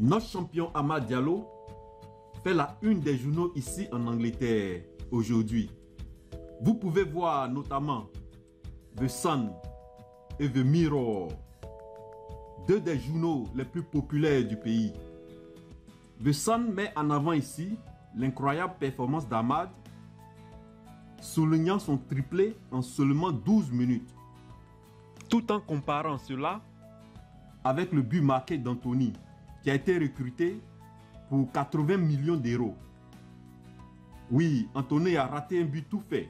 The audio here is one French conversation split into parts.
Notre champion Amad Diallo fait la une des journaux ici en Angleterre aujourd'hui. Vous pouvez voir notamment The Sun et The Mirror, deux des journaux les plus populaires du pays. The Sun met en avant ici l'incroyable performance d'Amad, soulignant son triplé en seulement 12 minutes, tout en comparant cela avec le but marqué d'Anthony, qui a été recruté pour 80 millions d'euros. Oui, Anthony a raté un but tout fait.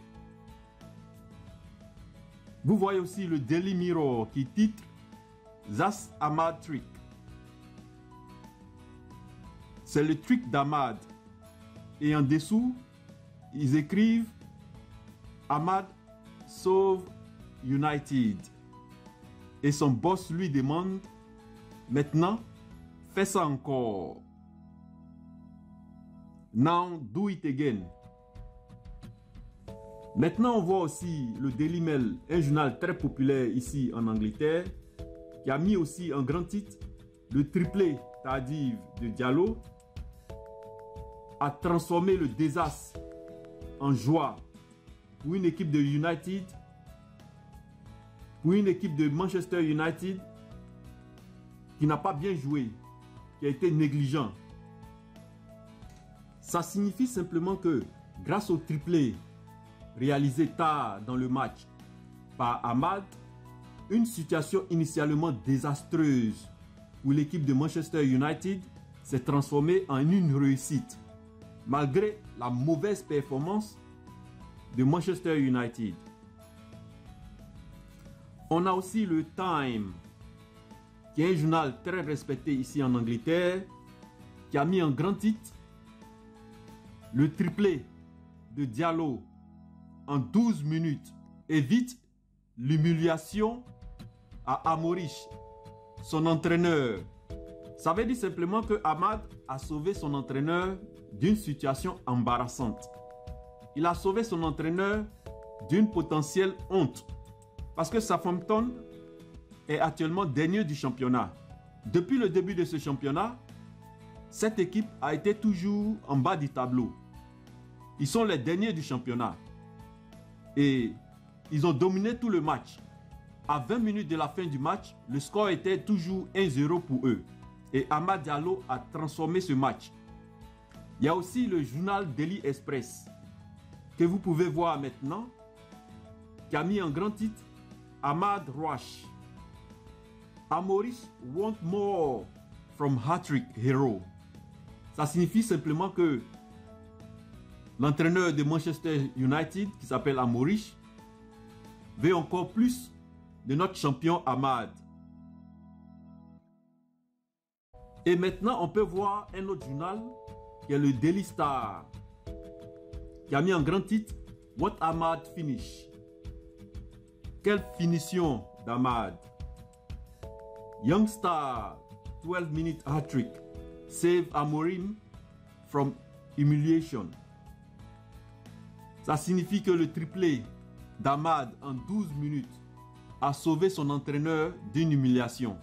Vous voyez aussi le Daily Mirror qui titre That's Amad Trick. C'est le trick d'Amad. Et en dessous, ils écrivent Amad sauve United. Et son boss lui demande maintenant, fais ça encore. Now do it again. Maintenant, on voit aussi le Daily Mail, un journal très populaire ici en Angleterre, qui a mis aussi un grand titre, le triplé tardif de Diallo a transformé le désastre en joie pour une équipe de United, pour une équipe de Manchester United qui n'a pas bien joué, qui a été négligent. Ça signifie simplement que grâce au triplé réalisé tard dans le match par Amad, une situation initialement désastreuse pour l'équipe de Manchester United s'est transformée en une réussite, malgré la mauvaise performance de Manchester United. On a aussi le Time, qui est un journal très respecté ici en Angleterre, qui a mis en grand titre le triplé de Diallo en 12 minutes évite l'humiliation à Amorish, son entraîneur. Ça veut dire simplement que Amad a sauvé son entraîneur d'une situation embarrassante. Il a sauvé son entraîneur d'une potentielle honte. Parce que Southampton est actuellement dernier du championnat. Depuis le début de ce championnat, cette équipe a été toujours en bas du tableau. Ils sont les derniers du championnat. Et ils ont dominé tout le match. À 20 minutes de la fin du match, le score était toujours 1-0 pour eux. Et Amad Diallo a transformé ce match. Il y a aussi le journal Daily Express, que vous pouvez voir maintenant, qui a mis en grand titre Amad Rush. Amorish want more from hat-trick hero. Ça signifie simplement que l'entraîneur de Manchester United, qui s'appelle Amorish, veut encore plus de notre champion Amad. Et maintenant, on peut voir un autre journal, qui est le Daily Star, qui a mis en grand titre What Amad Finish. Quelle finition d'Amad. Young Star, 12 minute hat-trick, save Amorim from humiliation. Ça signifie que le triplé d'Amad en 12 minutes a sauvé son entraîneur d'une humiliation.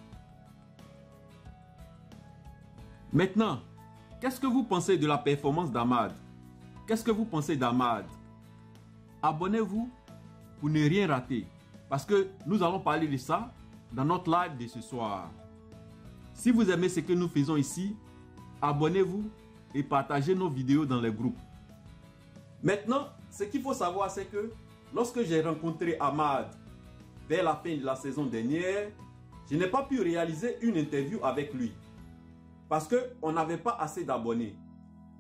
Maintenant, qu'est-ce que vous pensez de la performance d'Amad? Qu'est-ce que vous pensez d'Amad? Abonnez-vous pour ne rien rater, parce que nous allons parler de ça dans notre live de ce soir. Si vous aimez ce que nous faisons ici, abonnez-vous et partagez nos vidéos dans les groupes. Maintenant, ce qu'il faut savoir, c'est que lorsque j'ai rencontré Amad vers la fin de la saison dernière, je n'ai pas pu réaliser une interview avec lui parce qu'on n'avait pas assez d'abonnés.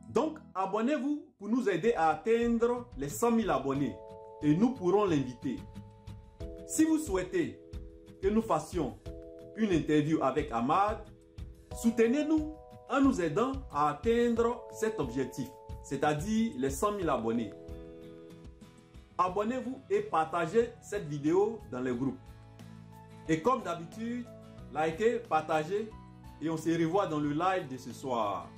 Donc, abonnez-vous pour nous aider à atteindre les 100 000 abonnés et nous pourrons l'inviter. Si vous souhaitez que nous fassions une interview avec Amad, soutenez-nous en nous aidant à atteindre cet objectif, c'est-à-dire les 100 000 abonnés. Abonnez-vous et partagez cette vidéo dans les groupes. Et comme d'habitude, likez, partagez et on se revoit dans le live de ce soir.